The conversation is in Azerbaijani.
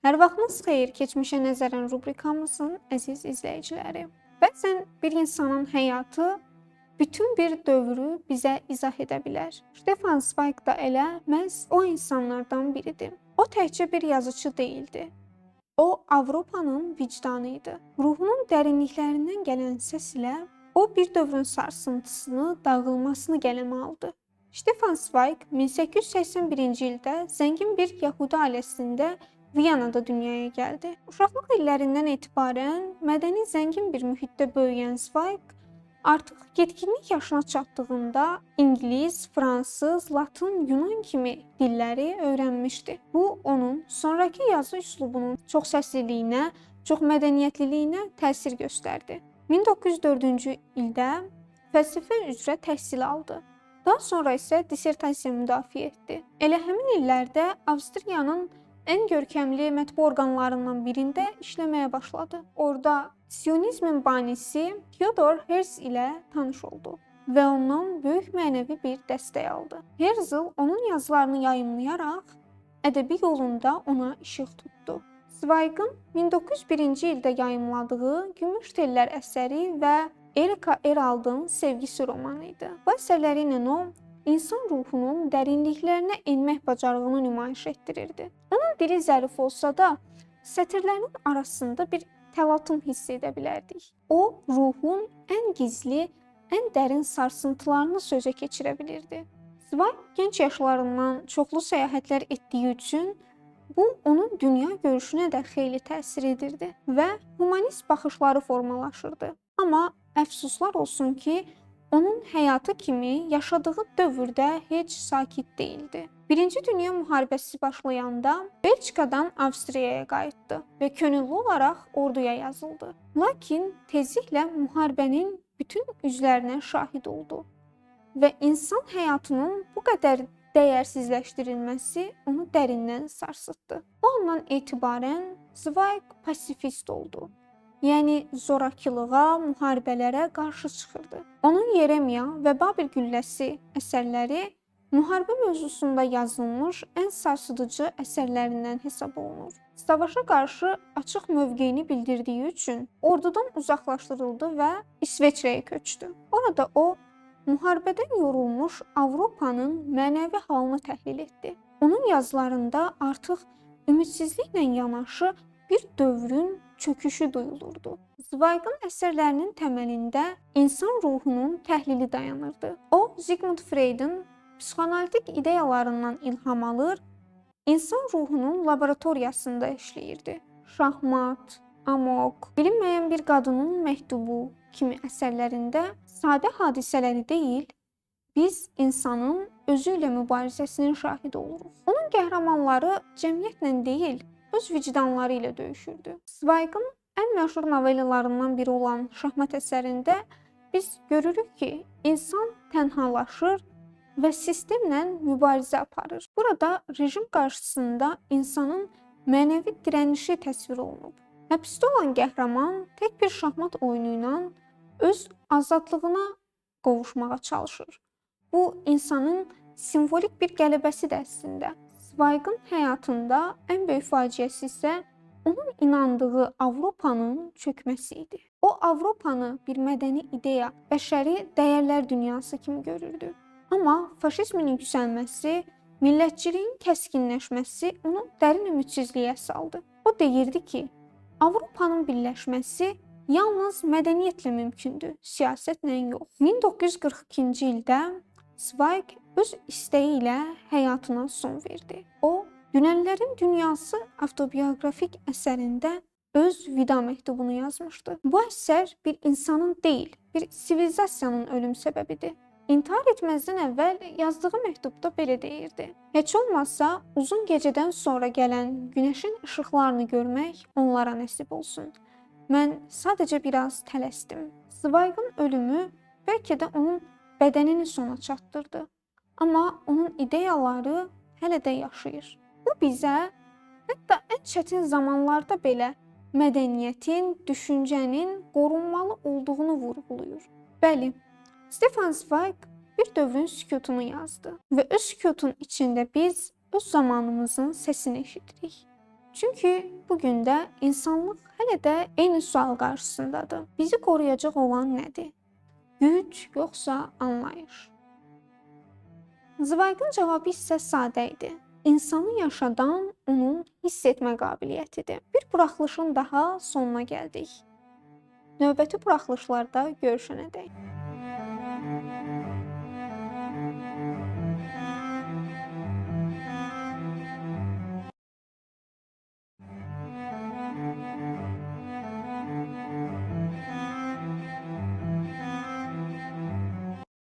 Hər vaxtınız xeyir, keçmişə nəzərən rubrikamızın əziz izləyiciləri. Bəzən bir insanın həyatı bütün bir dövrü bizə izah edə bilər. Stefan Zweig da elə məhz o insanlardan biridir. O təkcə bir yazıcı değildi. O, Avropanın vicdanı idi. Ruhunun dərinliklərindən gələn səs ilə o bir dövrün sarsıntısını, dağılmasını qələmə aldı. Stefan Zweig 1881-ci ildə zəngin bir Yəhudi ailəsində Viyanada dünyaya gəldi. Uşaqlıq illərindən etibarən mədəni zəngin bir mühitdə böyüyən Zweig artıq yetkinlik yaşına çatdığında İngilis, fransız, latın, yunan kimi dilləri öyrənmişdi. Bu onun sonrakı yazı üslubunun çoxsəsliliyinə, çoxmədəniyyətliliyinə təsir göstərdi. 1904-cü ildə fəlsəfə üzrə təhsil aldı. Daha sonra isə dissertasiya müdafiə etdi. Elə həmin illərdə Avstriyanın ən görkəmli mətbu orqanlarından birində işləməyə başladı. Orada Siyonizmin banisi Theodor Herzl ilə tanış oldu və ondan böyük mənəvi bir dəstək aldı. Herzl onun yazılarını yayımlayaraq ədəbi yolunda ona işıq tutdu. Zweig'ın 1901-ci ildə yayımladığı Gümüş tellər əsəri və Erika Eraldın Sevgisi romanı idi. Bu əsərləri ilə o, insan ruhunun dərinliklərinə enmək bacarığını nümayiş etdirirdi. Onun dili zərif olsa da, sətirlərinin arasında bir təlatüm hiss edə bilərdik. O, ruhun ən gizli, ən dərin sarsıntılarını sözə keçirə bilirdi. Zweig gənc yaşlarından çoxlu səyahətlər etdiyi üçün bu onun dünya görüşünə də xeyli təsir edirdi və humanist baxışları formalaşırdı. Amma əfsuslar olsun ki, onun həyatı kimi yaşadığı dövrdə heç sakit değildi. Birinci Dünya müharibəsi başlayanda Belçikadan Avstriyaya qayıtdı və könüllü olaraq orduya yazıldı. Lakin tezliklə müharibənin bütün üzlərinə şahid oldu və insan həyatının bu qədər dəyərsizləşdirilməsi onu dərindən sarsıtdı. Bu andan etibarən Zweig pasifist oldu. Yəni zorakılığa, müharibələrə qarşı çıxırdı. Onun Yeremiya və Babil gülləsi əsərləri müharibə mövzusunda yazılmış ən sarsıdıcı əsərlərindən hesab olunur. Savaşa qarşı açıq mövqeyini bildirdiyi üçün ordudan uzaqlaşdırıldı və İsveçrəyə köçdü. Orada o, müharibədən yorulmuş Avropanın mənəvi halını təhlil etdi. Onun yazılarında artıq ümidsizliklə yanaşı bir dövrün çöküşü duyulurdu. Zweig'ın əsərlərinin təməlində insan ruhunun təhlili dayanırdı. O, Sigmund Freud'un psixoanalitik ideyalarından ilham alır, insan ruhunun laboratoriyasında işləyirdi. Şahmat, Amok, Bilinməyən bir qadının məktubu kimi əsərlərində sadə hadisələri deyil, biz insanın özü ilə mübarizəsinin şahidi oluruq. Onun qəhrəmanları cəmiyyətlə deyil, öz vicdanları ilə döyüşürdü. Zweig'ın ən məşhur novellalarından biri olan Şahmat əsərində biz görürük ki, insan tənhalaşır və sistemlə mübarizə aparır. Burada rejim qarşısında insanın mənəvi dirənişi təsvir olunub. Həbsdə olan qəhrəman tək bir şahmat oyunu ilə öz azadlığına qovuşmağa çalışır. Bu, insanın simvolik bir qələbəsidir əslində. Zweig'ın həyatında ən böyük faciəsi isə onun inandığı Avropanın çökməsi idi. O, Avropanı bir mədəni ideya, bəşəri dəyərlər dünyası kimi görürdü. Amma faşizmin yüksəlməsi, millətçiliyin kəskinləşməsi onu dərin ümidsizliyə saldı. O deyirdi ki, Avropanın birləşməsi yalnız mədəniyyətlə mümkündür, siyasətlə yox. 1942-ci ildə Zweig öz istəyi ilə həyatına son verdi. O, Dünənlərin Dünyası avtobioqrafik əsərində öz vida məktubunu yazmışdı. Bu əsər bir insanın deyil, bir sivilizasiyanın ölüm səbəbidir. İntihar etməzdən əvvəl yazdığı məktubda belə deyirdi. Heç olmazsa uzun gecədən sonra gələn günəşin işıqlarını görmək onlara nəsib olsun. Mən sadəcə biraz tələsdim. Zweig'ın ölümü bəlkə də onun bədənini sona çatdırdı. Amma onun ideyaları hələ də yaşayır. Bu bizə hətta ən çətin zamanlarda belə mədəniyyətin, düşüncənin qorunmalı olduğunu vurğulayır. Bəli, Stefan Zweig bir dövrün sükutunu yazdı və öz sükutun içində biz öz zamanımızın səsini eşidirik. Çünki bu gün də insanlıq hələ də eyni sual qarşısındadır. Bizi qoruyacaq olan nədir? Güc yoxsa anlayış? Zweig'ın cavabı isə sadə idi. İnsanı yaşadan onun hiss etmə qabiliyyətidir. Bir buraxılışın daha sonuna gəldik. Növbəti buraxılışlarda görüşənədək.